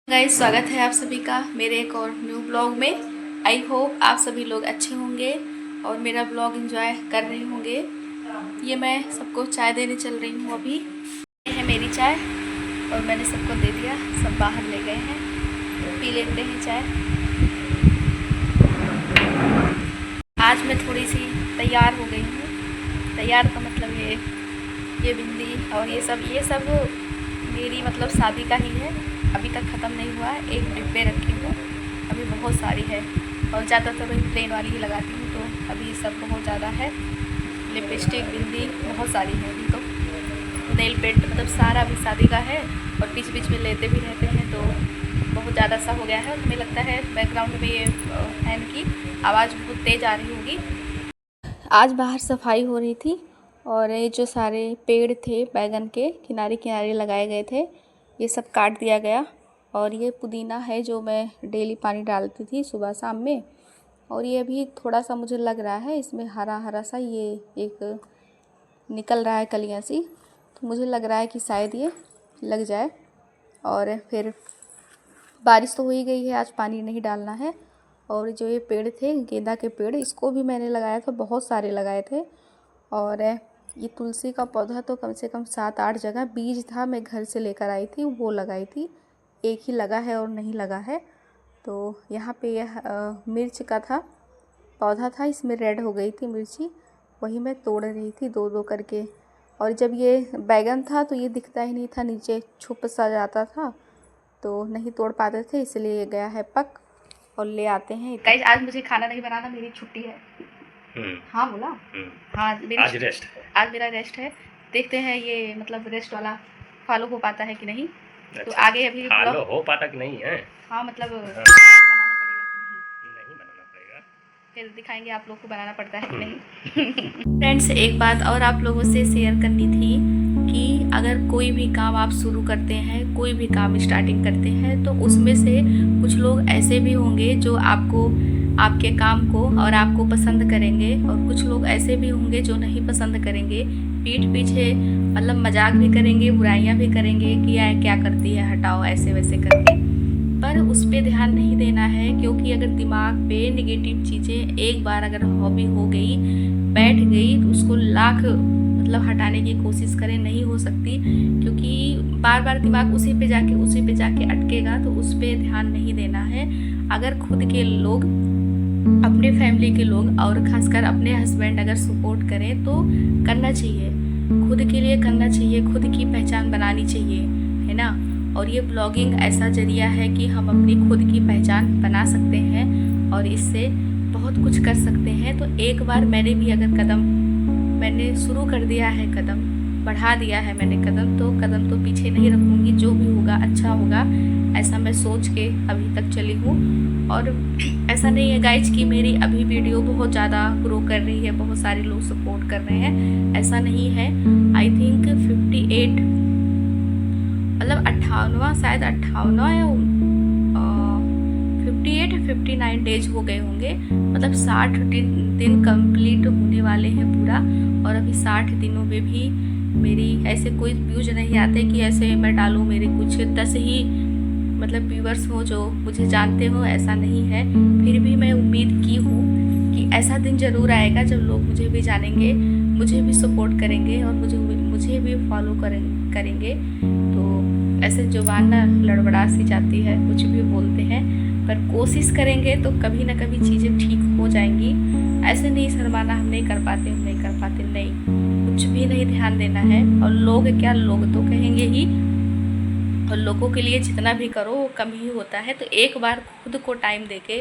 Guys, स्वागत है आप सभी का मेरे एक और न्यू ब्लॉग में। आई होप आप सभी लोग अच्छे होंगे और मेरा ब्लॉग एंजॉय कर रहे होंगे। ये मैं सबको चाय देने चल रही हूँ। अभी ये है मेरी चाय और मैंने सबको दे दिया, सब बाहर ले गए हैं, तो पी लेते हैं चाय। आज मैं थोड़ी सी तैयार हो गई हूँ। तैयार का मतलब ये बिंदी और ये सब मेरी मतलब शादी का ही है। अभी तक ख़त्म नहीं हुआ है। एक डिब्बे रखी हूँ, अभी बहुत सारी है और ज़्यादातर मैं प्लेन वाली ही लगाती हूँ, तो अभी सब बहुत ज़्यादा है। लिपस्टिक, बिंदी बहुत सारी है अभी तो। नेल पेंट मतलब सारा अभी शादी का है और बीच बीच में लेते भी रहते हैं, तो बहुत ज़्यादा सा हो गया है। और हमें लगता है बैकग्राउंड में ये फैन की आवाज़ बहुत तेज़ आ रही होगी। आज बाहर सफाई हो रही थी और ये जो सारे पेड़ थे बैगन के किनारे किनारे लगाए गए थे, ये सब काट दिया गया। और ये पुदीना है जो मैं डेली पानी डालती थी सुबह शाम में, और ये अभी थोड़ा सा मुझे लग रहा है इसमें हरा हरा सा ये एक निकल रहा है कलियाँ सी, तो मुझे लग रहा है कि शायद ये लग जाए। और फिर बारिश तो हो ही गई है, आज पानी नहीं डालना है। और जो ये पेड़ थे गेंदा के पेड़, इसको भी मैंने लगाया था, बहुत सारे लगाए थे। और ये तुलसी का पौधा तो कम से कम 7-8 जगह बीज था, मैं घर से लेकर आई थी, वो लगाई थी। एक ही लगा है और नहीं लगा है। तो यहाँ पे यह मिर्च का था पौधा था, इसमें रेड हो गई थी मिर्ची, वही मैं तोड़ रही थी दो दो करके। और जब ये बैगन था तो ये दिखता ही नहीं था, नीचे छुप सा जाता था, तो नहीं तोड़ पाते थे, इसलिए ये गया है पक और ले आते हैं। गाइस, आज मुझे खाना नहीं बनाना, मेरी छुट्टी है। हाँ बोला। हाँ, आज रेस्ट है। आज मेरा रेस्ट है। देखते हैं ये मतलब रेस्ट वाला फॉलो हो पाता है कि नहीं। तो अच्छा, आगे अभी फॉलो हो पाता कि नहीं है। हाँ मतलब हाँ। बनाना पड़ेगा कि नहीं, नहीं बनाना पड़ेगा, फिर दिखाएंगे आप लोग को बनाना पड़ता है कि नहीं। फ्रेंड्स, एक बात और आप लोगों से शेयर करनी थी कि अगर कोई भी काम आप शुरू करते हैं, कोई भी काम स्टार्टिंग करते हैं, तो उसमें से कुछ लोग ऐसे भी होंगे जो आपके काम को और आपको पसंद करेंगे, और कुछ लोग ऐसे भी होंगे जो नहीं पसंद करेंगे, पीठ पीछे मतलब मजाक भी करेंगे, बुराइयां भी करेंगे कि यार क्या करती है, हटाओ, ऐसे वैसे करके। पर उस पर ध्यान नहीं देना है, क्योंकि अगर दिमाग पे नेगेटिव चीज़ें एक बार अगर हॉबी हो गई, बैठ गई, तो उसको लाख मतलब हटाने की कोशिश करें, नहीं हो सकती। क्योंकि बार बार दिमाग उसी पे जाके अटकेगा, तो उस पर ध्यान नहीं देना है। अगर खुद के लोग, अपने फैमिली के लोग और खासकर अपने हस्बैंड अगर सपोर्ट करें तो करना चाहिए, खुद के लिए करना चाहिए, खुद की पहचान बनानी चाहिए, है ना। और ये ब्लॉगिंग ऐसा जरिया है कि हम अपनी खुद की पहचान बना सकते हैं और इससे बहुत कुछ कर सकते हैं। तो एक बार मैंने भी अगर मैंने शुरू कर दिया है, कदम बढ़ा दिया है मैंने, कदम तो पीछे नहीं रखूँगी। जो भी होगा अच्छा होगा, ऐसा मैं सोच के अभी तक चली हूँ। और ऐसा नहीं है गाइज कि मेरी अभी वीडियो बहुत ज़्यादा ग्रो कर रही है, बहुत सारे लोग सपोर्ट कर रहे हैं, ऐसा नहीं है। आई थिंक 58 मतलब 58वां, शायद 58वां या 58 या 59 डेज हो गए होंगे। मतलब 60 दिन कंप्लीट होने वाले हैं पूरा, और अभी 60 दिनों में भी मेरी ऐसे कोई व्यूज नहीं आते कि ऐसे मैं डालूँ मेरे कुछ 10 ही मतलब व्यूवर्स हो जो मुझे जानते हो, ऐसा नहीं है। फिर भी मैं उम्मीद की हूँ कि ऐसा दिन ज़रूर आएगा जब लोग मुझे भी जानेंगे, मुझे भी सपोर्ट करेंगे और मुझे भी फॉलो करेंगे। तो ऐसे जुबान ना लड़बड़ा सी जाती है, कुछ भी बोलते हैं, पर कोशिश करेंगे तो कभी ना कभी चीज़ें ठीक हो जाएंगी। ऐसे नहीं शर्माना, हम नहीं कर पाते, नहीं, कुछ भी नहीं ध्यान देना है। और लोग क्या, लोग तो कहेंगे ही, और लोगों के लिए जितना भी करो वो कम ही होता है। तो एक बार खुद को टाइम देके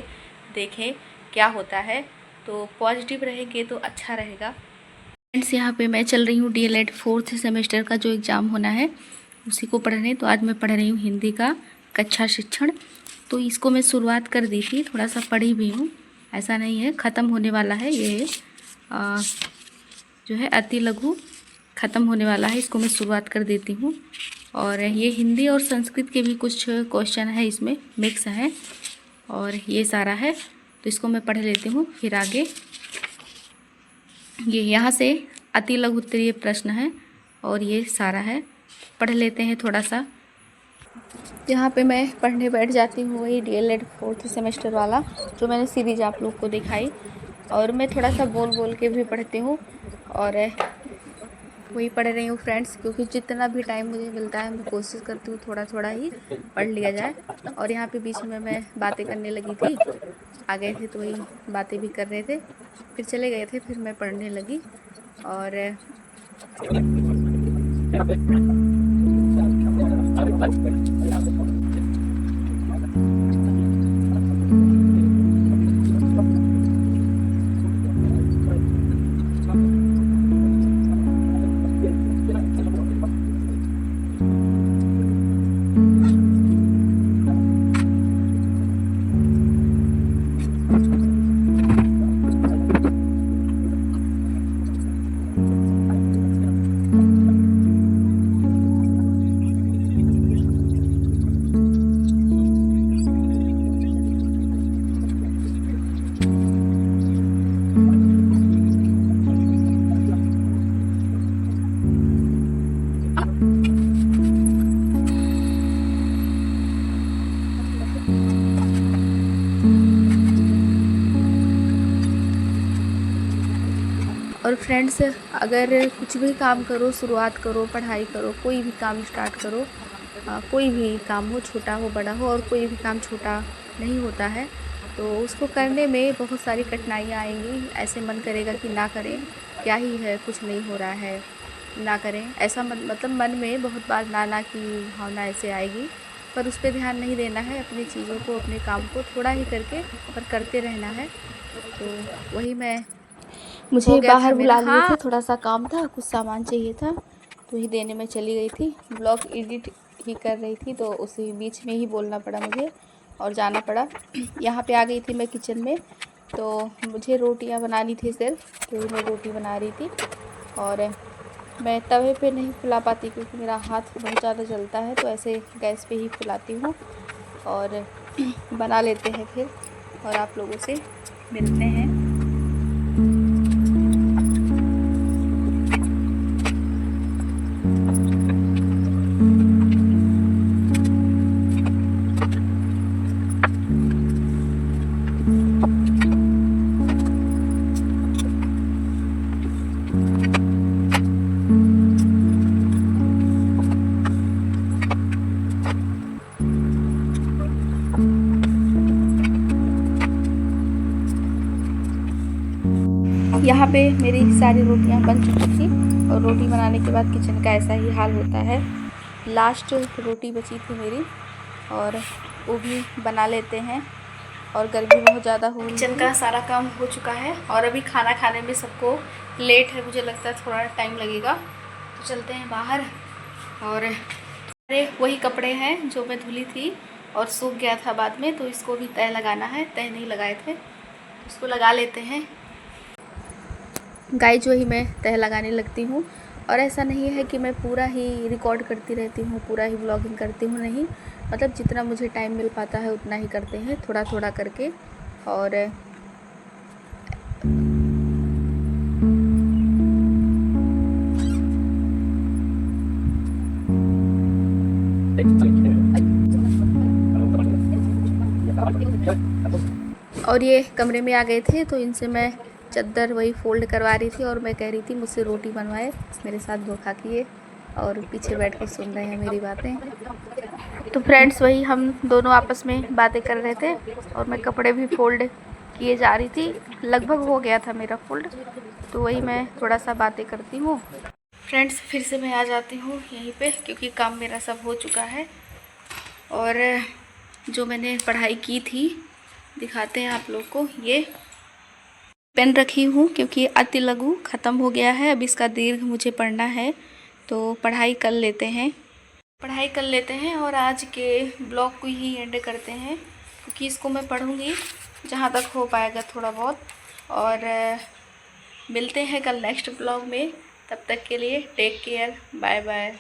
देखें क्या होता है, तो पॉजिटिव रहेंगे तो अच्छा रहेगा। फ्रेंड्स, यहाँ पे मैं चल रही हूँ DLED 4th सेमेस्टर का जो एग्ज़ाम होना है उसी को पढ़ने। तो आज मैं पढ़ रही हूँ हिंदी का कक्षा शिक्षण। तो इसको मैं शुरुआत कर दी थी, थोड़ा सा पढ़ी भी हूँ, ऐसा नहीं है, ख़त्म होने वाला है ये जो है अति लघु ख़त्म होने वाला है, इसको मैं शुरुआत कर देती हूँ। और ये हिंदी और संस्कृत के भी कुछ क्वेश्चन है, इसमें मिक्स है, और ये सारा है, तो इसको मैं पढ़ लेती हूँ फिर आगे। ये यहाँ से अति लघु उत्तरीय प्रश्न है और ये सारा है, पढ़ लेते हैं थोड़ा सा। यहाँ पे मैं पढ़ने बैठ जाती हूँ, वही DLED 4th सेमेस्टर वाला जो मैंने सीरीज आप लोग को दिखाई। और मैं थोड़ा सा बोल बोल के भी पढ़ती हूँ और वही पढ़ रही हूँ फ्रेंड्स, क्योंकि जितना भी टाइम मुझे मिलता है मैं कोशिश करती हूँ थोड़ा थोड़ा ही पढ़ लिया जाए। और यहाँ पे बीच में मैं बातें करने लगी थी, आ गए थे तो वही बातें भी कर रहे थे, फिर चले गए थे, फिर मैं पढ़ने लगी। और फ्रेंड्स, अगर कुछ भी काम करो, शुरुआत करो, पढ़ाई करो, कोई भी काम स्टार्ट करो, कोई भी काम हो, छोटा हो बड़ा हो, और कोई भी काम छोटा नहीं होता है, तो उसको करने में बहुत सारी कठिनाइयाँ आएंगी। ऐसे मन करेगा कि ना करें, क्या ही है, कुछ नहीं हो रहा है, ना करें, ऐसा मतलब मन में बहुत बार ना की भावना ऐसे आएगी। पर उस पर ध्यान नहीं देना है, अपनी चीज़ों को, अपने काम को थोड़ा ही करके पर करते रहना है। तो वही मैं मुझे बाहर बुला लिए थे, थोड़ा सा काम था, कुछ सामान चाहिए था तो ही देने में चली गई थी। ब्लॉग एडिट ही कर रही थी तो उसी बीच में ही बोलना पड़ा मुझे और जाना पड़ा। यहाँ पे आ गई थी मैं किचन में, तो मुझे रोटियाँ बनानी थी सिर्फ, तो मैं रोटी बना रही थी। और मैं तवे पे नहीं फुला पाती क्योंकि मेरा हाथ बहुत ज़्यादा जलता है, तो ऐसे गैस पे ही फुलाती हूँ और बना लेते हैं फिर, और आप लोगों से मिलते हैं। यहाँ पे मेरी सारी रोटियाँ बन चुकी थी और रोटी बनाने के बाद किचन का ऐसा ही हाल होता है। लास्ट रोटी बची थी मेरी और वो भी बना लेते हैं। और गर्मी बहुत ज़्यादा हो रही है। किचन का सारा काम हो चुका है और अभी खाना खाने में सबको लेट है, मुझे लगता है थोड़ा टाइम लगेगा, तो चलते हैं बाहर। और अरे वही कपड़े हैं जो मैं धुली थी और सूख गया था बाद में, तो इसको भी तह लगाना है, तह नहीं लगाए थे, इसको लगा लेते हैं। गाइज वही मैं तह लगाने लगती हूँ। और ऐसा नहीं है कि मैं पूरा ही रिकॉर्ड करती रहती हूँ, पूरा ही व्लॉगिंग करती हूँ, नहीं, मतलब जितना मुझे टाइम मिल पाता है उतना ही करते हैं, थोड़ा थोड़ा करके। और ये कमरे में आ गए थे तो इनसे मैं चादर वही फोल्ड करवा रही थी और मैं कह रही थी मुझसे रोटी बनवाए, मेरे साथ धोखा किए और पीछे बैठ कर सुन रहे हैं मेरी बातें। तो फ्रेंड्स वही हम दोनों आपस में बातें कर रहे थे और मैं कपड़े भी फोल्ड किए जा रही थी, लगभग हो गया था मेरा फोल्ड, तो वही मैं थोड़ा सा बातें करती हूँ। फ्रेंड्स फिर से मैं आ जाती हूँ यहीं पे क्योंकि काम मेरा सब हो चुका है। और जो मैंने पढ़ाई की थी दिखाते हैं आप लोग को, ये पेन रखी हूँ क्योंकि अति लघु ख़त्म हो गया है, अब इसका दीर्घ मुझे पढ़ना है, तो पढ़ाई कर लेते हैं और आज के ब्लॉग को ही एंड करते हैं क्योंकि इसको मैं पढ़ूँगी जहाँ तक हो पाएगा थोड़ा बहुत। और मिलते हैं कल नेक्स्ट ब्लॉग में, तब तक के लिए टेक केयर, बाय बाय।